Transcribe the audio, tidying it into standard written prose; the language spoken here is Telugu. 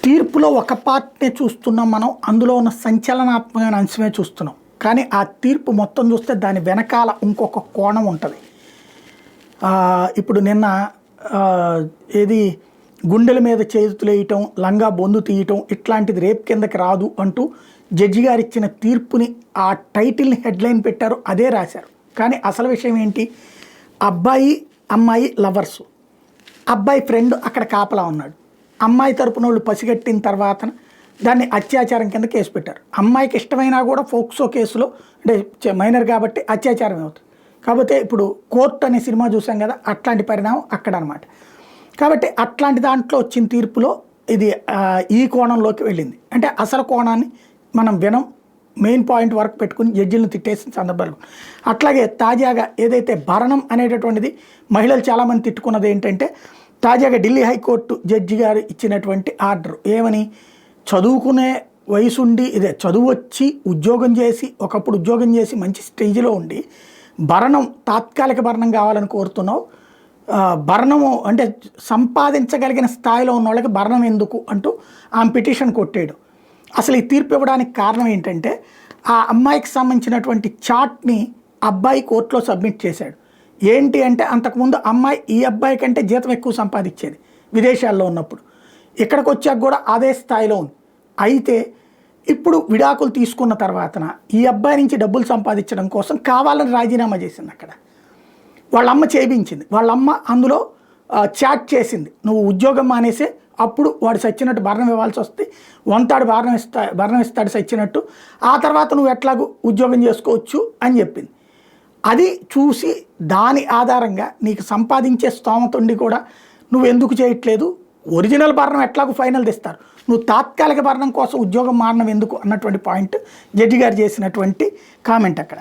తీర్పులో ఒక పార్ట్నే చూస్తున్నాం మనం, అందులో ఉన్న సంచలనాత్మకమైన అంశమే చూస్తున్నాం. కానీ ఆ తీర్పు మొత్తం చూస్తే దాని వెనకాల ఇంకొక కోణం ఉంటుంది. ఇప్పుడు నిన్న ఏది గుండెల మీద చేతులు వేయటం, లంగా బొందు తీయటం, ఇట్లాంటిది రేప్ కిందకి రాదు అంటూ జడ్జి గారు ఇచ్చిన తీర్పుని ఆ టైటిల్ని హెడ్లైన్ పెట్టారు, అదే రాశారు. కానీ అసలు విషయం ఏంటి, అబ్బాయి అమ్మాయి లవర్సు, అబ్బాయి ఫ్రెండ్ అక్కడ కాపలా ఉన్నాడు. అమ్మాయి తరపున వాళ్ళు పసిగట్టిన తర్వాత దాన్ని అత్యాచారం కింద కేసు పెట్టారు. అమ్మాయికి ఇష్టమైనా కూడా ఫోక్సో కేసులో, అంటే మైనర్ కాబట్టి అత్యాచారం అవుతుంది. కాకపోతే ఇప్పుడు కోర్ట్ అనే సినిమా చూసాం కదా, అట్లాంటి పరిణామం అక్కడ అనమాట. కాబట్టి అట్లాంటి దాంట్లో వచ్చిన తీర్పులో ఇది ఈ కోణంలోకి వెళ్ళింది. అంటే అసలు కోణాన్ని మనం వినం, మెయిన్ పాయింట్ వరకు పెట్టుకుని జడ్జిలను తిట్టేసిన సందర్భాలు. అట్లాగే తాజాగా ఏదైతే భరణం అనేటటువంటిది మహిళలు చాలామంది తిట్టుకున్నది ఏంటంటే, తాజాగా ఢిల్లీ హైకోర్టు జడ్జి గారు ఇచ్చినటువంటి ఆర్డర్ ఏమని, చదువుకునే వయసుండి చదువు వచ్చి ఉద్యోగం చేసి, ఒకప్పుడు ఉద్యోగం చేసి మంచి స్టేజ్లో ఉండి భరణం, తాత్కాలిక భరణం కావాలని కోరుతున్నావు, భరణము అంటే సంపాదించగలిగిన స్థాయిలో ఉన్న వాళ్ళకి భరణం ఎందుకు అంటూ ఆమె పిటిషన్ కొట్టాడు. అసలు ఈ తీర్పు ఇవ్వడానికి కారణం ఏంటంటే, ఆ అమ్మాయికి సంబంధించినటువంటి చార్ట్ని అబ్బాయి కోర్టులో సబ్మిట్ చేశాడు. ఏంటి అంటే, అంతకుముందు అమ్మాయి ఈ అబ్బాయి కంటే జీతం ఎక్కువ సంపాదించేది విదేశాల్లో ఉన్నప్పుడు, ఇక్కడికి వచ్చాక కూడా అదే స్థాయిలో ఉంది. అయితే ఇప్పుడు విడాకులు తీసుకున్న తర్వాతన ఈ అబ్బాయి నుంచి డబ్బులు సంపాదించడం కోసం కావాలని రాజీనామా చేసింది. అక్కడ వాళ్ళమ్మ చేయించింది. వాళ్ళమ్మ అందులో చాట్ చేసింది, నువ్వు ఉద్యోగం మానేసే, అప్పుడు వాడు సచ్చినట్టు భరణం ఇవ్వాల్సి వస్తే వంతాడు భరణం ఇస్తాడు సచ్చినట్టు, ఆ తర్వాత నువ్వు ఎట్లాగూ ఉద్యోగం చేసుకోవచ్చు అని చెప్పింది. అది చూసి దాని ఆధారంగా నీకు సంపాదించే స్తోమత ఉండి కూడా నువ్వు ఎందుకు చేయట్లేదు, ఒరిజినల్ భరణం ఎట్లాగూ ఫైనల్ తెస్తారు, నువ్వు తాత్కాలిక భరణం కోసం ఉద్యోగం మారడం ఎందుకు అన్నటువంటి పాయింట్ జడ్జి గారు చేసినటువంటి కామెంట్ అక్కడ.